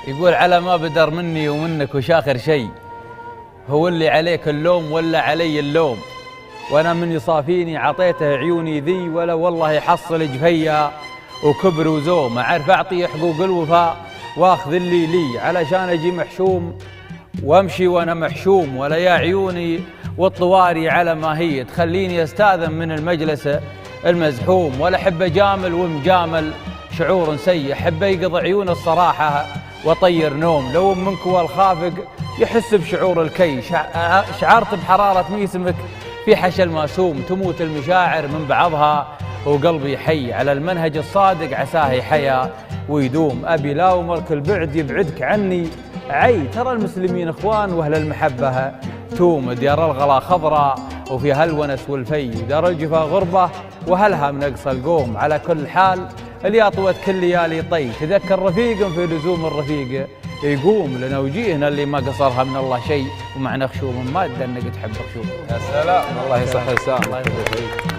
يقول على ما بدر مني ومنك وش آخر شيء، هو اللي عليك اللوم ولا علي اللوم؟ وانا من يصافيني عطيته عيوني ذي، ولا والله يحصل جفيا وكبر وزوم. اعرف اعطي حقوق الوفاء واخذ اللي لي، علشان اجي محشوم وامشي وانا محشوم. ولا يا عيوني والطواري على ما هي تخليني استاذن من المجلس المزحوم. ولا احب اجامل ومجامل شعور سيء، احب يقضي عيون الصراحه وطير نوم. لو منك والخافق يحس بشعور الكي، شعرت بحراره ميسمك في حشى الماسوم. تموت المشاعر من بعضها وقلبي حي، على المنهج الصادق عساه يحيا ويدوم. ابي لا وملك البعد يبعدك عني عي، ترى المسلمين اخوان واهل المحبه توم. ديار الغلا خضراء وفيها الونس والفي، دار الجفا غربه وهلها من اقصى القوم. على كل حال اللي اطوت كل ليالي طي، تذكر رفيق في لزوم الرفيق يقوم. لنا وجيهنا اللي ما قصرها من الله شيء، ومعنا خشوم ما تدنق تحب خشوم. يا سلام، الله يصح لسانك. الله يرضى عليك.